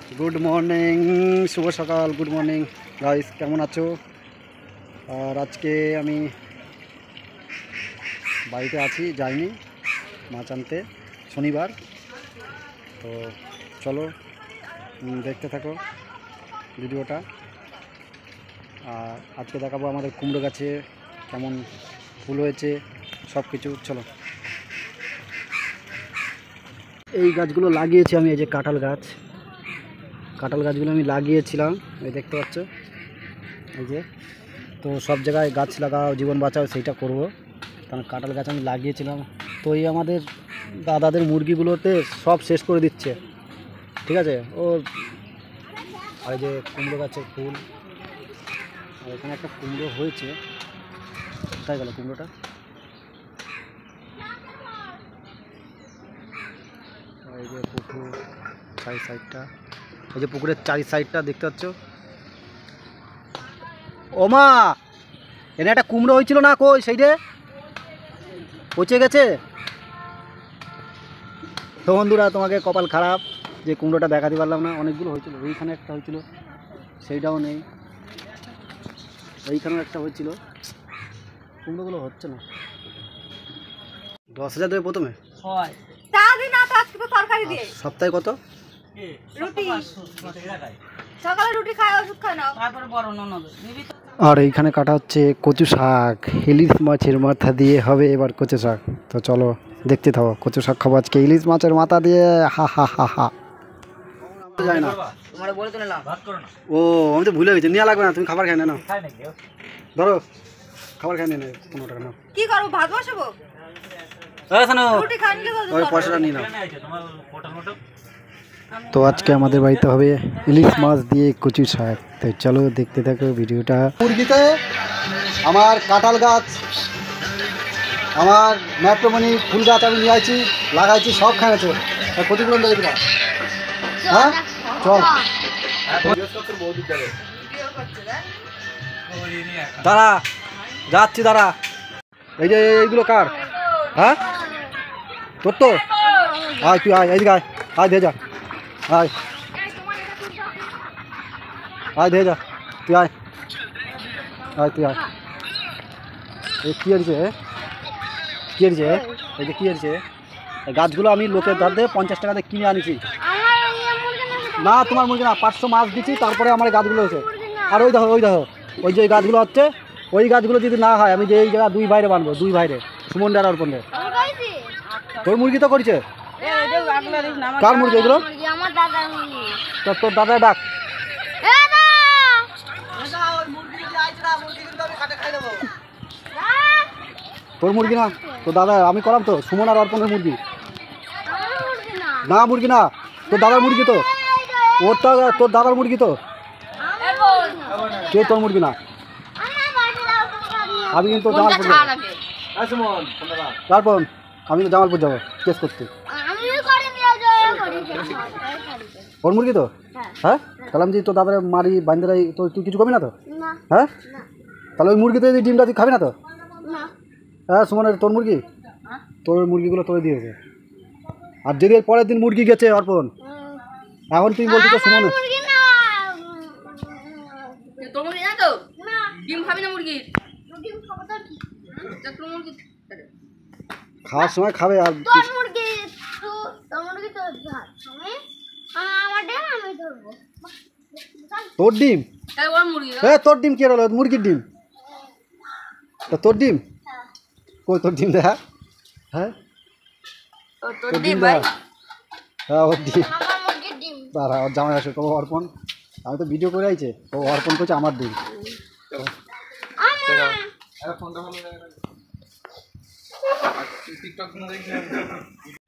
Good morning शुभ सकाल good morning guys केमन आछो। और आज के आमी बाड़ीते आछि जाइनी माछ आनते शनिवार। तो चलो देखते थाको भिडियोटा। और आज के देखाबो आमादेर कुमड़ो गाছে केमन फुल হয়েছে सब किछु। चलो এই গাছগুলো লাগিয়েছি আমি, এই যে কাঁঠাল গাছগুলো আমি লাগিয়েছিলাম, এই দেখতে পাচ্ছ এই যে। তো সব জায়গায় গাছ লাগাও জীবন বাঁচাও সেইটা করব, কারণ কাঁঠাল গাছ আমি লাগিয়েছিলাম। তো এই আমাদের দাদাদের মুরগিগুলোতে সব শেষ করে দিচ্ছে, ঠিক আছে। ও এই যে কুমড়ো গাছের ফুল, আর এখানে একটা কুমড়ো হয়েছে, কোথায় গেল কুমড়োটা? এই যে পুকুর চারি সাইডটা, এই যে পুকুরের চারি সাইডটা দেখতে পাচ্ছ। ওমা এনে একটা কুমড়ো হয়েছিল না, কই সেইটে পচে গেছে। তো বন্ধুরা তোমাকে কপাল খারাপ যে কুমড়োটা দেখাতে পারলাম না। অনেকগুলো হয়েছিল, এইখানে একটা হয়েছিল, সেইটাও নেই। এইখানেও একটা হয়েছিল, কুমড়োগুলো হচ্ছে না। 10,000 দেবে প্রথমে, সপ্তাহে কত? আর এইখানে কাটা হচ্ছে কচু শাক, ইলিশ মাছের মাথা দিয়ে হবে এবার কচু শাক। তো চলো দেখতে থাকো, কচু শাক খাবো আজকে ইলিশ মাছের মাথা দিয়ে। হা হা হা হা। যায় না ও, আমি তো ভুলে গেছি, নেওয়া লাগবে না, তুমি খাবার খাই না, ধরো খাবার খাই না, 15 টাকা নাও। কি করবো, ভাত বসাবো? ওই পয়সাটা নিয়ে নাও। তো আজকে আমাদের বাড়িতে হবে ইলিশ মাছ দিয়ে কচু শাক। তো চলো দেখতে থাকো ভিডিওটা। মুরগিতে আমার কাঁঠাল গাছ, আমার ম্যাট্রোমনি ফুল গাছ আমি নিয়ে আসছি, লাগাইছি, সব খাইছে। ক্ষতিপূরণ দেবে কিনা? হ্যাঁ চল দাঁড়া, যাচ্ছি দাঁড়া। এই যে এইগুলো কার? হ্যাঁ তোর তো, আয় তুই আয়, এইদিকে আয়, আয় দিয়ে যা, আয় আয় দিয়ে যা, তুই আয়, আয় তুই আয়। এই কী হয়েছে, কী হয়েছে, এই যে কী হয়েছে? এই গাছগুলো আমি লোকের ধার দিয়ে 50 টাকা দিয়ে কিনে আনিছি। না তোমার মুরগি না, 500 মাছ দিচ্ছি, তারপরে আমার এই গাছগুলো হয়েছে। আর ওই দেখো ওই যে গাছগুলো হচ্ছে, ওই গাছগুলো যদি না হয় আমি যে এই জায়গা 2 ভাইরে বানবো, 2 ভাইরে, সুমন ডার আর পন্ডে। তোর মুরগি তো করেছে, কার মুরগি এগুলো? তোর দাদা ডাক। তোর মুরগি না, তোর দাদা, আমি করলাম তো, সুমন আর অর্পণের মুরগি। না মুরগি না, তোর দাদার মুরগি তো, ওরটা তোর দাদার মুরগি তো, কে তোর মুরগি না। আমি কিন্তু জামালপুর যাবো, তারপর আমি তো জামালপুর যাবো কেস করতে। ওর মুরগি তো, হ্যাঁ তাহলে আমি যদি তোর দাদার মারি বান্ধে, তো তুই কিছু খাবি না তো? হ্যাঁ তাহলে ওই মুরগিতে যদি ডিমটা তুই খাবি না তো? হ্যাঁ সুমনের তোর মুরগি, তোর মুরগিগুলো তোরে দিয়েছে। আর যদি এর পরের দিন মুরগি গেছে অর্পণ, এখন তুই বলছিস তো সুমন খাওয়ার সময় খাবে। আর তোর ডিম, হ্যাঁ তোর ডিম কি হলো, মুরগির ডিম, তা তোর ডিম কই? তোর ডিম দেখা, হ্যাঁ তোর ডিম দেখা, হ্যাঁ ওর ডিম। দাঁড়া ওর জামাই আসে, কবো অর্পণ, আমি তো ভিডিও করে আইছে, ও অর্পণ করছে আমার ডিম।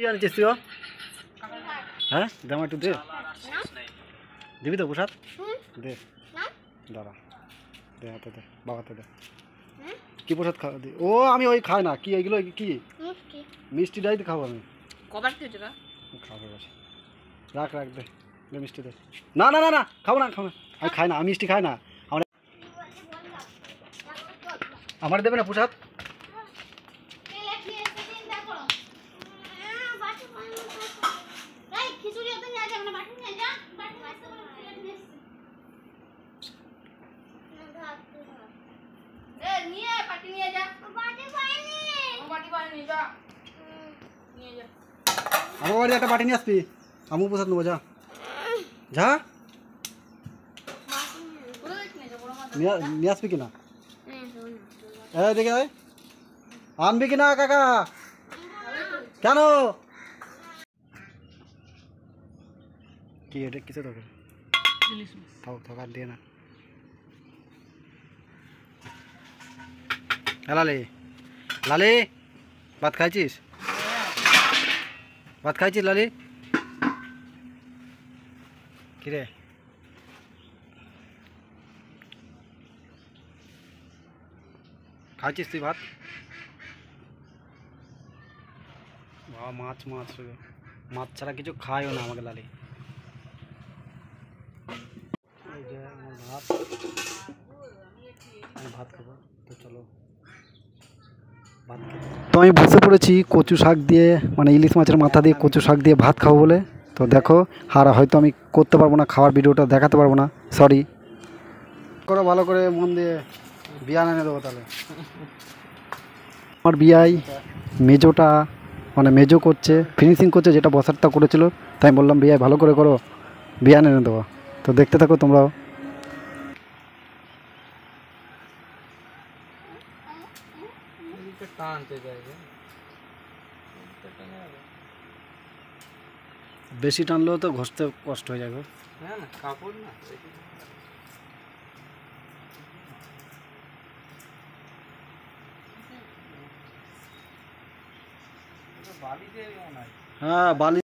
জানিস তুই? হ্যাঁ জামা একটু দে, দিবি তো প্রসাদ? দে দাঁড়া, দে হাতে দে, বাবাতে দে। কি প্রসাদ খাওয়া দি? ও আমি ওই খাই না, কি এইগুলো কি মিষ্টি ডাইতে খাবো আমি, খাবো বসে, রাখ দে, মিষ্টি দে। না না না না খাবো না, আমি খাই না, আমি মিষ্টি খাই না। আমার দেবে না প্রসাদ? আমার বাড়ি একটা বাটি নিয়ে আসবি, আমু প্রসাদ নেবো, যা যা নিয়ে আসবি কিনা, দেখে আনবি কিনা কাকা, কেন কি এটা কিসে তোকে থাক থাক আর দিয়ে না। লালি লালি ভাত খাইছিস, ভাত খাইছিস লালি, কিরে খাইছিস তুই ভাত? মাছ মাছ মাছ ছাড়া কিছু খাইও না আমাকে লালি। এই যে আমার ভাত, আমি ভাত খাবো, তো চলো ভাত খেতে। তো আমি বসে পড়েছি কচু শাক দিয়ে, মানে ইলিশ মাছের মাথা দিয়ে কচু শাক দিয়ে ভাত খাবো বলে। তো দেখো, আর হয়তো আমি করতে পারবো না, খাওয়ার ভিডিওটা দেখাতে পারবো না, সরি। করো ভালো করে মন দিয়ে, বিয়ান এনে দেবো তাহলে। আমার বিয়াই মেজোটা, মানে মেজো করছে, ফিনিশিং করছে, যেটা বসারটা করেছিল, তাই বললাম বিয়াই ভালো করে করো, বিয়ান এনে দেবো। তো দেখতে থাকো তোমরাও। বেশি টানলেও তো ঘষতে কষ্ট হয়ে যাবে। হ্যাঁ না, কাপড় না, হ্যাঁ বালি।